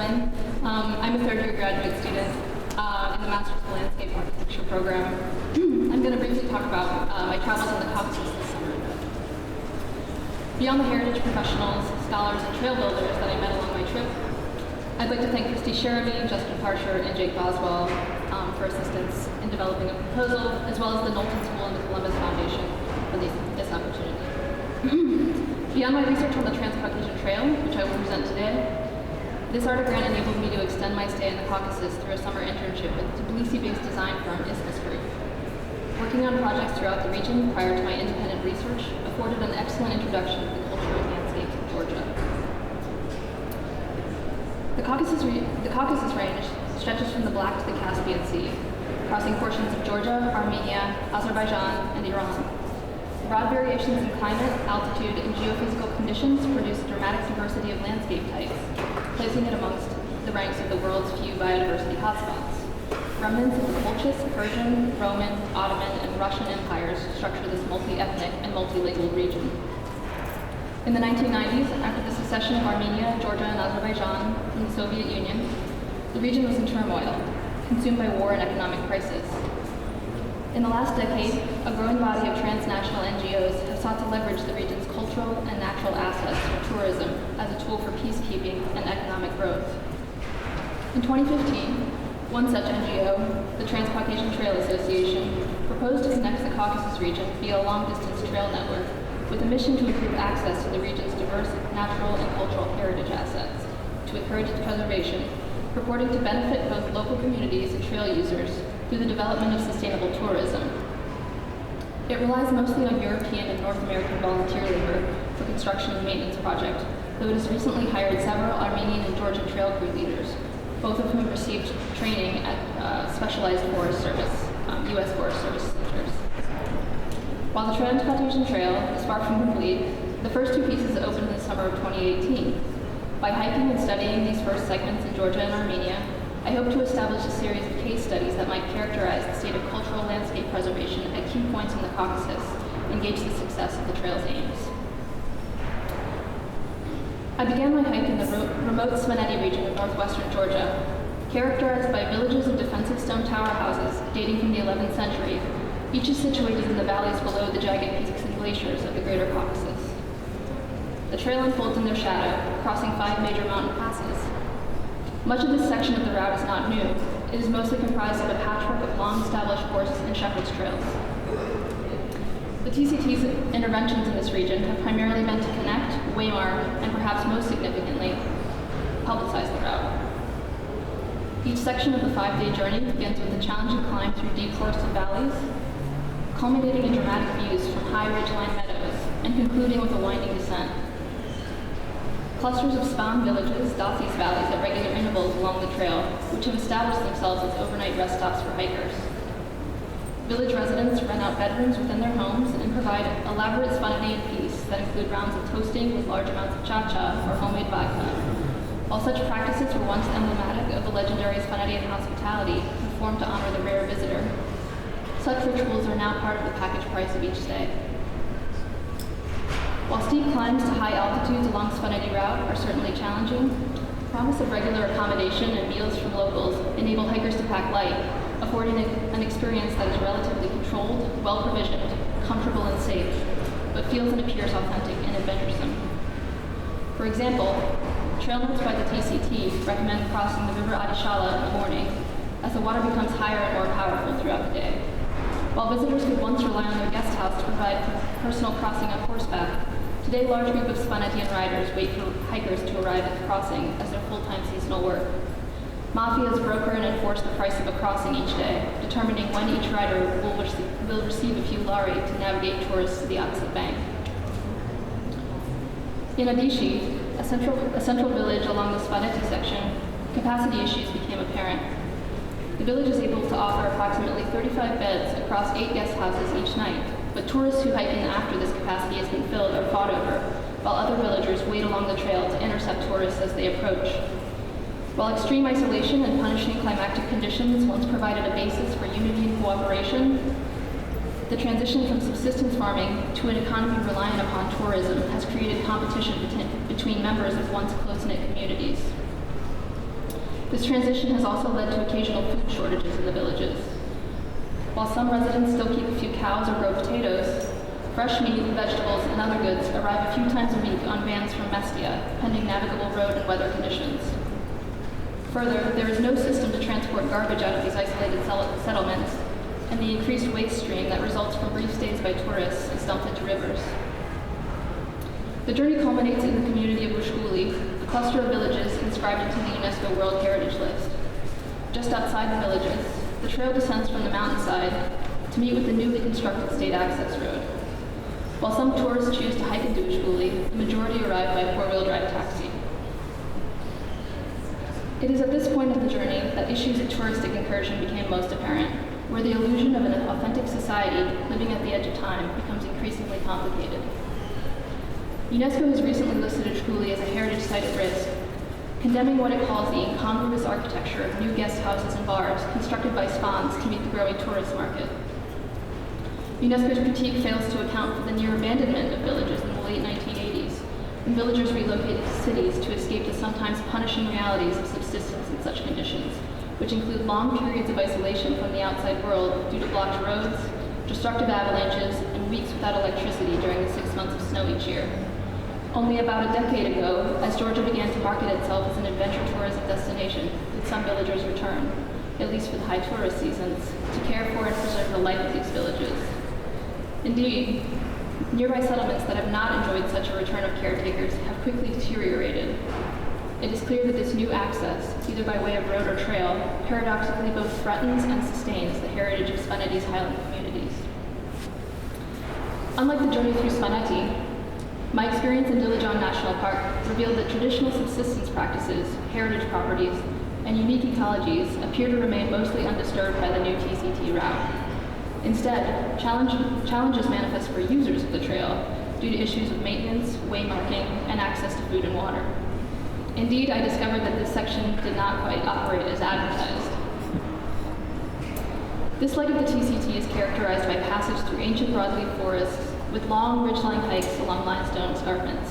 everyone. I'm a third-year graduate student in the Master's of Landscape Architecture program. I'm going to briefly talk about my travels in the Caucasus this summer. Beyond the heritage professionals, scholars, and trail builders that I met along my trip, I'd like to thank Christy Yerevan, Justin Parsher, and Jake Boswell for assistance in developing a proposal, as well as the Knowlton School and the Columbus Foundation for this opportunity. Beyond my research on the Transcaucasian Trail, which I will present today, this ARTA grant enabled me to extend my stay in the Caucasus through a summer internship with Tbilisi-based design firm Isthmus Group. Working on projects throughout the region prior to my independent research afforded an excellent introduction to the culture and landscapes of Georgia. The Caucasus Range stretches from the Black to the Caspian Sea, crossing portions of Georgia, Armenia, Azerbaijan, and Iran. Broad variations in climate, altitude, and geophysical conditions produce a dramatic diversity of landscape types, placing it amongst the ranks of the world's few biodiversity hotspots. Remnants of the Colchis, Persian, Roman, Ottoman, and Russian empires structure this multi-ethnic and multilingual region. In the 1990s, after the secession of Armenia, Georgia, and Azerbaijan from the Soviet Union, the region was in turmoil, consumed by war and economic crisis. In the last decade, a growing body of transnational NGOs have sought to leverage the region's cultural and natural assets for tourism as a tool for peacekeeping and economic growth. In 2015, one such NGO, the Transcaucasian Trail Association, proposed to connect the Caucasus region via a long-distance trail network with a mission to improve access to the region's diverse natural and cultural heritage assets, to encourage its preservation, purporting to benefit both local communities and trail users through the development of sustainable tourism. It relies mostly on European and North American volunteer labor for construction and maintenance projects, though it has recently hired several Armenian and Georgian trail crew leaders, both of whom received training at specialized Forest Service, U.S. Forest Service centers. While the Transcaucasian Trail is far from complete, the first two pieces opened in the summer of 2018. By hiking and studying these first segments in Georgia and Armenia, I hope to establish a series of case studies that might characterize the state of cultural landscape preservation at key points in the Caucasus and gauge the success of the trail's aims. I began my hike in the remote Svaneti region of northwestern Georgia, characterized by villages of defensive stone tower houses dating from the 11th century. Each is situated in the valleys below the jagged peaks and glaciers of the greater Caucasus. The trail unfolds in their shadow, crossing 5 major mountain passes. Much of this section of the route is not new. It is mostly comprised of a patchwork of long-established horse and shepherd's trails. The TCT's interventions in this region have primarily been to connect, waymark, and perhaps most significantly, publicize the route. Each section of the 5-day journey begins with a challenging climb through deep forested valleys, culminating in dramatic views from high ridgeline meadows, and concluding with a winding descent. Clusters of spawn villages dot these valleys at regular intervals along the trail, which have established themselves as overnight rest stops for hikers. Village residents rent out bedrooms within their homes and provide elaborate spontaneous feasts that include rounds of toasting with large amounts of cha-cha or homemade vodka. While such practices were once emblematic of the legendary Svanetian hospitality performed to honor the rare visitor, such rituals are now part of the package price of each stay. While steep climbs to high altitudes along Svaneti route are certainly challenging, the promise of regular accommodation and meals from locals enable hikers to pack light, affording an experience that is relatively controlled, well-provisioned, comfortable, and safe, but feels and appears authentic and adventuresome. For example, trail notes by the TCT recommend crossing the river Adishala in the morning, as the water becomes higher and more powerful throughout the day. While visitors could once rely on their guest house to provide personal crossing on horseback, today a large group of Svanetian riders wait for hikers to arrive at the crossing as their full-time seasonal work. Mafias broker and enforce the price of a crossing each day, determining when each rider will receive a few lari to navigate tourists to the opposite bank. In Adishi, a central village along the Svaneti section, capacity issues became apparent. The village is able to offer approximately 35 beds across 8 guest houses each night, but tourists who hike in after this capacity has been filled are fought over, while other villagers wait along the trail to intercept tourists as they approach. While extreme isolation and punishing climatic conditions once provided a basis for unity and cooperation, the transition from subsistence farming to an economy reliant upon tourism has created competition between members of once close-knit communities. This transition has also led to occasional food shortages in the villages. While some residents still keep a few cows or grow potatoes, fresh meat, vegetables, and other goods arrive a few times a week on vans from Mestia, pending navigable road and weather conditions. Further, there is no system to transport garbage out of these isolated settlements, and the increased waste stream that results from brief stays by tourists is dumped into rivers. The journey culminates in the community of Ushkuli, a cluster of villages inscribed into the UNESCO World Heritage List. Just outside the villages, the trail descends from the mountainside to meet with the newly constructed state access road. While some tourists choose to hike into Ushkuli, the majority arrive by four-wheel drive taxi. It is at this point of the journey that issues of touristic incursion became most apparent, where the illusion of an authentic society living at the edge of time becomes increasingly complicated. UNESCO has recently listed Ushkuli as a heritage site at risk, condemning what it calls the incongruous architecture of new guest houses and bars constructed by spawns to meet the growing tourist market. UNESCO's critique fails to account for the near abandonment of villages in the late 1980s, when villagers relocated to cities to escape the sometimes punishing realities of subsistence in such conditions, which include long periods of isolation from the outside world due to blocked roads, destructive avalanches, and weeks without electricity during the 6 months of snow each year. Only about a decade ago, as Georgia began to market itself as an adventure tourism destination, did some villagers return, at least for the high tourist seasons, to care for and preserve the life of these villages. Indeed, nearby settlements that have not enjoyed such a return of caretakers have quickly deteriorated. It is clear that this new access, either by way of road or trail, paradoxically both threatens and sustains the heritage of Spanetti's highland communities. Unlike the journey through Spanetti, my experience in Dilijan National Park revealed that traditional subsistence practices, heritage properties, and unique ecologies appear to remain mostly undisturbed by the new TCT route. Instead, challenges manifest for users of the trail due to issues of maintenance, waymarking, and access to food and water. Indeed, I discovered that this section did not quite operate as advertised. This leg of the TCT is characterized by passage through ancient broadleaf forests with long ridgeline hikes along limestone escarpments,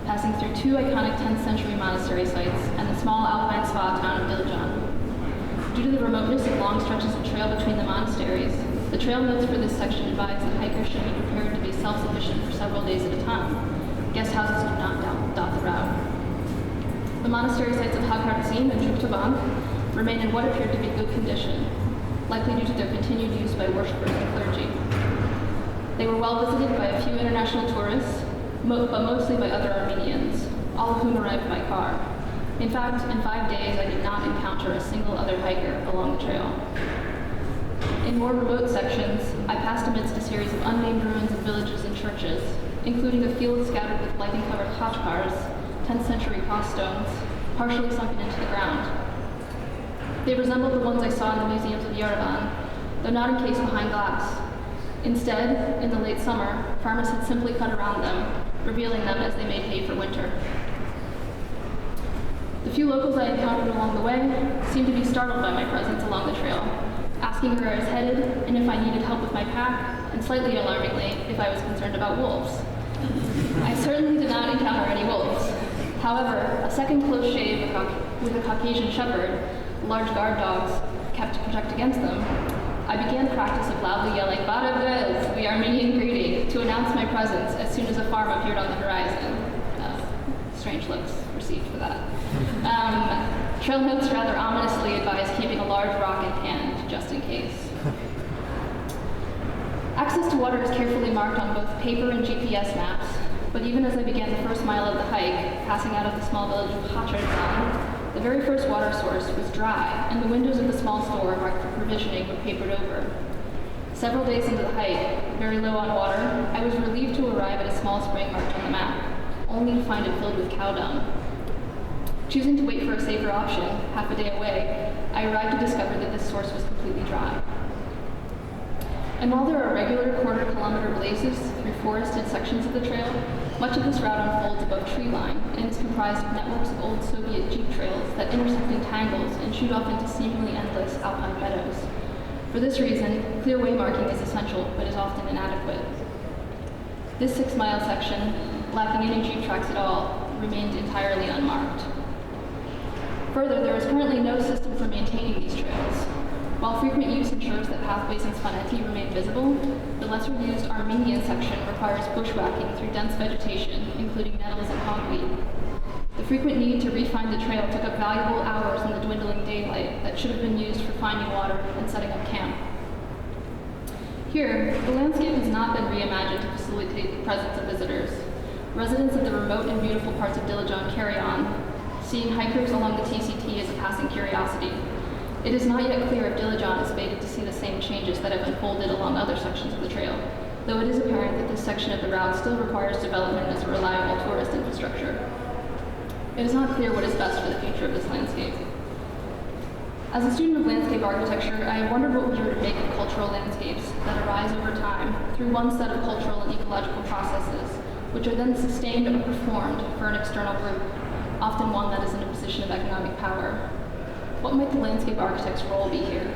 passing through two iconic 10th century monastery sites and the small alpine spa town of Dilijan. Due to the remoteness of long stretches of trail between the monasteries, the trail notes for this section advise that hikers should be prepared to be self-sufficient for several days at a time. Guest houses do not dot the route. The monastery sites of Haghartsin and Juktabank remain in what appeared to be good condition, likely due to their continued use by worshippers and clergy. They were well visited by a few international tourists, but mostly by other Armenians, all of whom arrived by car. In fact, in 5 days, I did not encounter a single other hiker along the trail. In more remote sections, I passed amidst a series of unnamed ruins of villages and churches, including a field scattered with lichen-covered khachkars, 10th century cross stones, partially sunken into the ground. They resembled the ones I saw in the museums of Yerevan, though not encased behind glass. Instead, in the late summer, farmers had simply cut around them, revealing them as they made hay for winter. The few locals I encountered along the way seemed to be startled by my presence along the trail, asking where I was headed and if I needed help with my pack, and slightly alarmingly, if I was concerned about wolves. I certainly did not encounter any wolves. However, a second close shave with a Caucasian shepherd, large guard dogs, kept to protect against them, I began the practice of loudly yelling, "Barabrez," the Armenian greeting, to announce my presence as soon as a farm appeared on the horizon. Strange looks received for that. Trail notes rather ominously advise keeping a large rock in hand, just in case. Access to water is carefully marked on both paper and GPS maps, but even as I began the first mile of the hike, passing out of the small village of Hacharzan, the very first water source was dry, and the windows of the small store marked for provisioning were papered over. Several days into the hike, very low on water, I was relieved to arrive at a small spring marked on the map, only to find it filled with cow dung. Choosing to wait for a safer option, half a day away, I arrived to discover that this source was completely dry. And while there are regular quarter-kilometer blazes through forested sections of the trail, much of this route unfolds above tree line and is comprised of networks of old Soviet jeep trails that intersect in tangles and shoot off into seemingly endless alpine meadows. For this reason, clear waymarking is essential, but is often inadequate. This 6-mile section, lacking any jeep tracks at all, remained entirely unmarked. Further, there is currently no system for maintaining these trails. While frequent use ensures that pathways in Svaneti remain visible, the lesser used Armenian section requires bushwhacking through dense vegetation, including nettles and hogweed. The frequent need to refine the trail took up valuable hours in the dwindling daylight that should have been used for finding water and setting up camp. Here, the landscape has not been reimagined to facilitate the presence of visitors. Residents of the remote and beautiful parts of Dilijan carry on, seeing hikers along the TCT as a passing curiosity. It is not yet clear if Dilijan is fated to see the same changes that have unfolded along other sections of the trail, though it is apparent that this section of the route still requires development as a reliable tourist infrastructure. It is not clear what is best for the future of this landscape. As a student of landscape architecture, I have wondered what we were to make of cultural landscapes that arise over time through one set of cultural and ecological processes, which are then sustained or performed for an external group, often one that is in a position of economic power. What might the landscape architect's role be here?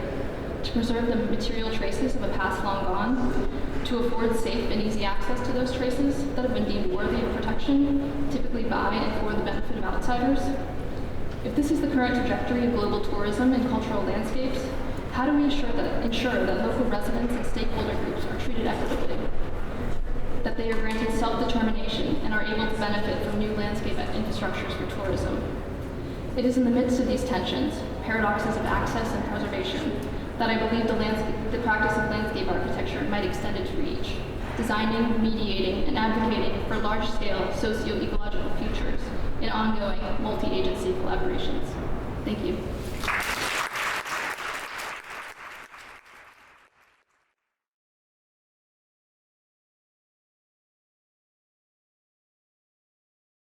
To preserve the material traces of a past long gone? To afford safe and easy access to those traces that have been deemed worthy of protection, typically by and for the benefit of outsiders? If this is the current trajectory of global tourism and cultural landscapes, how do we ensure that local residents and stakeholder groups are treated equitably? That they are granted self-determination and are able to benefit from new landscape infrastructures for tourism? It is in the midst of these tensions, paradoxes of access and preservation, that I believe the practice of landscape architecture might extend its reach, designing, mediating, and advocating for large-scale socio-ecological futures in ongoing multi-agency collaborations. Thank you.